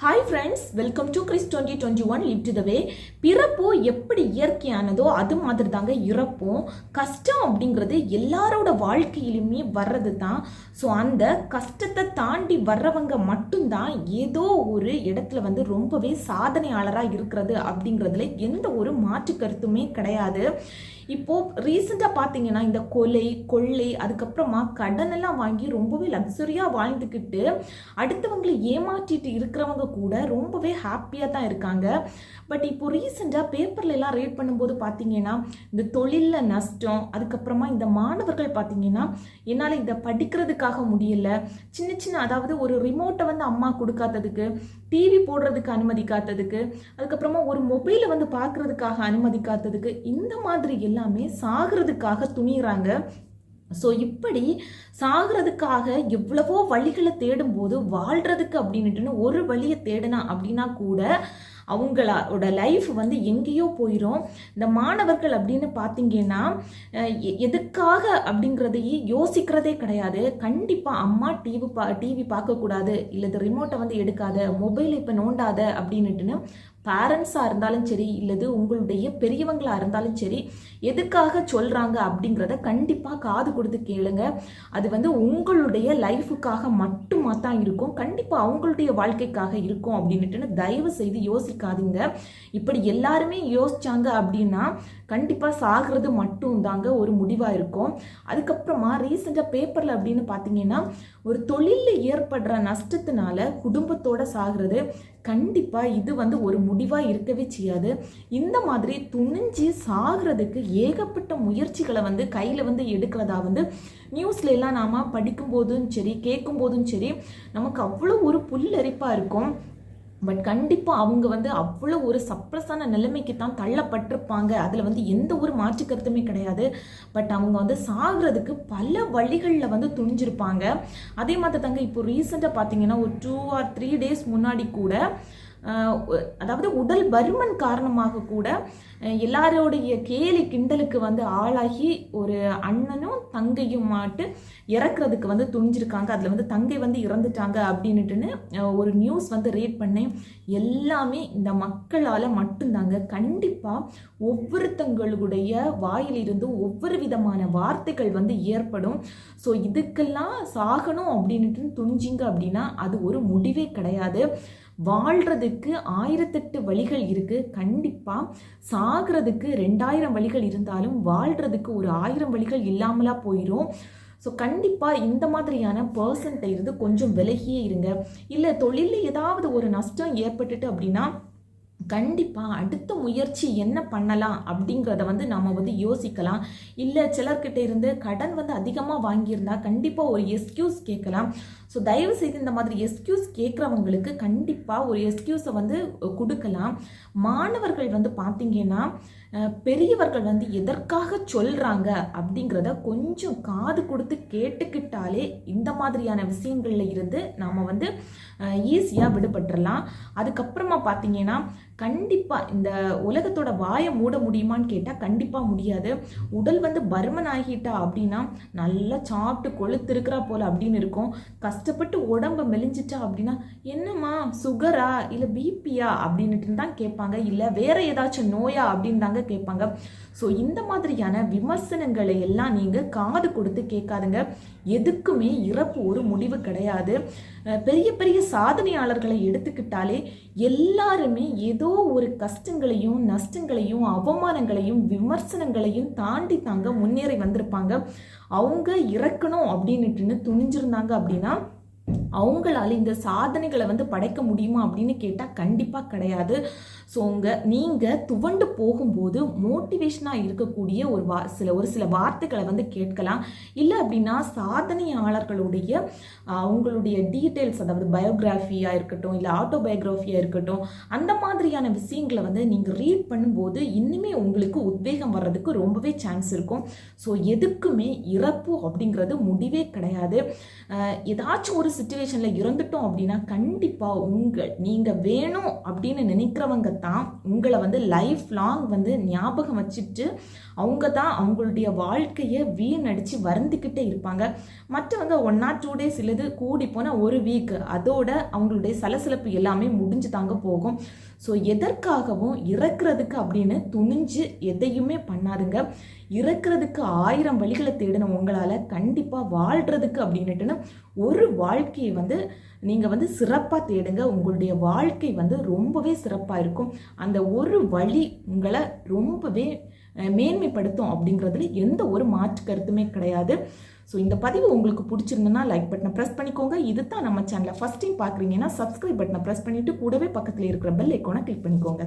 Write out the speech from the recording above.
Hi friends, welcome to Chris 2021 live to the way. பிறப்போ எப்படி இயற்கையானதோ அது மாதிரி தாங்க இறப்பும். கஷ்டம் அப்படிங்கிறது எல்லாரோட வாழ்க்கையிலுமே வர்றது தான். ஸோ அந்த கஷ்டத்தை தாண்டி வர்றவங்க மட்டும்தான் ஏதோ ஒரு இடத்துல ரொம்பவே சாதனையாளராக இருக்கிறது அப்படிங்கிறதுல எந்த ஒரு மாற்று கருத்துமே கிடையாது. இப்போது ரீசெண்டாக பார்த்தீங்கன்னா இந்த கொள்ளை அதுக்கப்புறமா கடனெல்லாம் வாங்கி ரொம்பவே லக்ஸரியாக வாழ்ந்துக்கிட்டு அடுத்தவங்களை ஏமாற்றிட்டு இருக்கிறவங்க கூட ரொம்பவே ஹாப்பியாக தான் இருக்காங்க. பட் இப்போ ரீசெண்டாக பேப்பர்லாம் ரீட் பண்ணும்போது பார்த்தீங்கன்னா இந்த தொழிலில் நஷ்டம், அதுக்கப்புறமா இந்த மாணவர்கள் பார்த்தீங்கன்னா என்னால் இதை படிக்கிறதுக்காக முடியல, சின்ன சின்ன அதாவது ஒரு ரிமோட்டை அம்மா கொடுக்காததுக்கு, டிவி போடுறதுக்கு அனுமதிக்காததுக்கு, அதுக்கப்புறமா ஒரு மொபைலை பார்க்குறதுக்காக அனுமதிக்காததுக்கு, இந்த மாதிரி எல்லாமே சாகிறதுக்காக துணிகிறாங்க. ஸோ இப்படி சாகிறதுக்காக எவ்வளவோ வழிகளை தேடும்போது வாழ்கிறதுக்கு அப்படின்ட்டுன்னு ஒரு வழியை தேடினா அப்படின்னா கூட அவங்களோட லைஃப் எங்கேயோ போயிடும். இந்த மாணவர்கள் அப்படின்னு பார்த்தீங்கன்னா எதுக்காக அப்படிங்கிறதையே யோசிக்கிறதே கிடையாது. கண்டிப்பாக அம்மா டிவி பார்க்கக்கூடாது, இல்லை ரிமோட்டை எடுக்காத, மொபைல் இப்போ நோண்டாத அப்படின்னுட்டுன்னு பேரண்ட்ஸாக இருந்தாலும் சரி, இல்லது உங்களுடைய பெரியவங்களாக இருந்தாலும் சரி, எதுக்காக சொல்கிறாங்க அப்படிங்கிறத கண்டிப்பாக காது கொடுத்து கேளுங்க. அது உங்களுடைய லைஃபுக்காக மட்டுமா தான் இருக்கும், கண்டிப்பாக அவங்களுடைய வாழ்க்கைக்காக இருக்கும் அப்படின்னுட்டுன்னு தயவு செய்து யோசிக்காதீங்க. இப்படி எல்லாருமே யோசிச்சாங்க அப்படின்னா கண்டிப்பாக சாகிறது மட்டும் தாங்க ஒரு முடிவாக இருக்கும். அதுக்கப்புறமா ரீசெண்டாக பேப்பரில் அப்படின்னு பார்த்தீங்கன்னா ஒரு தொழிலில் ஏற்படுற நஷ்டத்தினால குடும்பத்தோட சாகிறது, கண்டிப்பாக இது ஒரு முடிவாக இருக்கவே செய்யாது. இந்த மாதிரி துணிஞ்சு சாகிறதுக்கு ஏகப்பட்ட முயற்சிகளை கையில் எடுக்கிறதா நியூஸ்ல எல்லாம் நாம் படிக்கும்போதும் சரி கேட்கும்போதும் சரி நமக்கு அவ்வளோ ஒரு புல்லரிப்பாக இருக்கும். பட் கண்டிப்பாக அவங்க அவ்வளோ ஒரு சப்ரஸான நிலைமைக்கு தான் தள்ளப்பட்டிருப்பாங்க. அதில் எந்த ஒரு மாற்று கருத்துமே கிடையாது. பட் அவங்க சாகிறதுக்கு பல வழிகளில் துணிஞ்சிருப்பாங்க. அதே மாதிரி தாங்க இப்போ ரீசெண்டாக பார்த்தீங்கன்னா ஒரு 2 or 3 days முன்னாடி கூட அதாவது உடல் பருமன் காரணமாக கூட எல்லாரோடைய கேலி கிண்டலுக்கு ஆளாகி ஒரு அண்ணனும் தங்கையும் மாட்டு இறக்குறதுக்கு துணிஞ்சிருக்காங்க. அதில் தங்கை இறந்துட்டாங்க அப்படின்னுட்டுன்னு ஒரு நியூஸ் ரீட் பண்ணேன். எல்லாமே இந்த மக்களால் மட்டும்தாங்க. கண்டிப்பாக ஒவ்வொருத்தங்களுடைய வாயிலிருந்து ஒவ்வொரு விதமான வார்த்தைகள் ஏற்படும். ஸோ இதுக்கெல்லாம் சாகணும் அப்படின்ட்டு துணிஞ்சிங்க அப்படின்னா அது ஒரு முடிவே கிடையாது. வாழ்கிறதுக்கு 1008 வழிகள் இருக்குது. கண்டிப்பாக சாகிறதுக்கு 2000 வழிகள் இருந்தாலும் வாழ்கிறதுக்கு ஒரு 1000 வழிகள் இல்லாமலா போயிடும். ஸோ கண்டிப்பாக இந்த மாதிரியான பர்சன்ட்ட இருந்து கொஞ்சம் விலகியே இருங்க. இல்லை தொழிலில் ஏதாவது ஒரு நஷ்டம் ஏற்பட்டுட்டு அப்படின்னா கண்டிப்பாக அடுத்த முயற்சி என்ன பண்ணலாம் அப்படிங்கிறத நாம் யோசிக்கலாம். இல்லை சிலர்கிட்ட இருந்து கடன் அதிகமாக வாங்கியிருந்தா கண்டிப்பாக ஒரு எஸ்கியூஸ் கேட்கலாம். ஸோ தயவு செய்து இந்த மாதிரி எஸ்கியூஸ் கேட்குறவங்களுக்கு கண்டிப்பாக ஒரு எஸ்கியூஸை கொடுக்கலாம். மாணவர்கள் பார்த்தீங்கன்னா பெரியவர்கள் எதற்காக சொல்கிறாங்க அப்படிங்கிறத கொஞ்சம் காது கொடுத்து கேட்டுக்கிட்டாலே இந்த மாதிரியான விஷயங்களில் இருந்து நாம் ஈஸியாக விடுபட்டுடலாம். அதுக்கப்புறமா பார்த்தீங்கன்னா கண்டிப்பாக இந்த உலகத்தோட வாயை மூட முடியுமான்னு கேட்டால் கண்டிப்பாக முடியாது. உடல் பருமன் ஆகிட்டா அப்படின்னா நல்லா சாப்பிட்டு கொழுத்திருக்கிறா போல் அப்படின்னு இருக்கும். கஷ்டப்பட்டு உடம்ப மெலிஞ்சிட்டா அப்படின்னா என்னம்மா சுகரா இல்லை பிபியா அப்படின்ட்டு தான் கேட்பாங்க. இல்லை வேற ஏதாச்சும் நோயா அப்படின்னு தாங்க கேட்பாங்க. ஸோ இந்த மாதிரியான விமர்சனங்களை எல்லாம் நீங்கள் காது கொடுத்து கேட்காதுங்க. எதுக்குமே இறப்பு ஒரு முடிவு கிடையாது. பெரிய பெரிய சாதனையாளர்களை எடுத்துக்கிட்டாலே எல்லாருமே ஏதோ ஒரு கஷ்டங்களையும் நஷ்டங்களையும் அவமானங்களையும் விமர்சனங்களையும் தாண்டி தாங்க முன்னேறி வந்திருப்பாங்க. அவங்க இறக்கணும் அப்படின்னுட்டுன்னு துணிஞ்சிருந்தாங்க அப்படின்னா அவங்களால இந்த சாதனைகளை படைக்க முடியுமா அப்படின்னு கேட்டால் கண்டிப்பாக கிடையாது. ஸோ நீங்கள் துவண்டு போகும்போது மோட்டிவேஷனாக இருக்கக்கூடிய ஒரு சில வார்த்தைகளை கேட்கலாம். இல்லை அப்படின்னா சாதனையாளர்களுடைய அவங்களுடைய டீட்டெயில்ஸ், அதாவது பயோகிராஃபியாக இருக்கட்டும் இல்லை ஆட்டோபயோகிராஃபியாக இருக்கட்டும், அந்த மாதிரியான விஷயங்களை நீங்கள் ரீட் பண்ணும்போது இன்னுமே உங்களுக்கு உத்வேகம் வர்றதுக்கு ரொம்பவே சான்ஸ் இருக்கும். ஸோ எதுக்குமே இறப்பு அப்படிங்கிறது முடிவே கிடையாது. ஏதாச்சும் ஒரு சுச்சுவேஷனில் இருந்துட்டோம் அப்படின்னா கண்டிப்பாக நீங்கள் வேணும் அப்படின்னு நினைக்கிறவங்க தான் உங்களை வந்து லைஃப் லாங் வந்து ஞாபகம் வச்சுட்டு அவங்க தான் அவங்களுடைய வாழ்க்கையை வீணடிச்சு வருந்திக்கிட்டே இருப்பாங்க. மற்றவங்க 1 or 2 days இல்லது கூடி போனால் 1 week அதோட அவங்களுடைய சலசலப்பு எல்லாமே முடிஞ்சு தாங்க போகும். ஸோ எதற்காகவும் இறக்குறதுக்கு அப்படின்னு துணிஞ்சு எதையுமே பண்ணாதுங்க. இறக்குறதுக்கு 1000 வழிகளை தேடணும் உங்களால். கண்டிப்பாக வாழ்கிறதுக்கு அப்படின்னுட்டுன்னு ஒரு வாழ்க்கையை வந்து நீங்கள் வந்து சிறப்பாக தேடுங்க. உங்களுடைய வாழ்க்கை வந்து ரொம்பவே சிறப்பாக இருக்கும். அந்த ஒரு வழி உங்களை ரொம்பவே மேன்மைப்படுத்தும் அப்படிங்கிறதுல எந்த ஒரு மாற்று கருத்துமே கிடையாது. ஸோ இந்த பதிவு உங்களுக்கு பிடிச்சிருந்ததுன்னா லைக் பட்டனை ப்ரெஸ் பண்ணிக்கோங்க. இது தான் நம்ம சேனலை ஃபஸ்ட் டைம் பார்க்குறீங்கன்னா சப்ஸ்கிரைப் பட்டனை ப்ரெஸ் பண்ணிவிட்டு கூடவே பக்கத்தில் இருக்கிற பெல் ஐக்கானை கிளிக் பண்ணிக்கோங்க.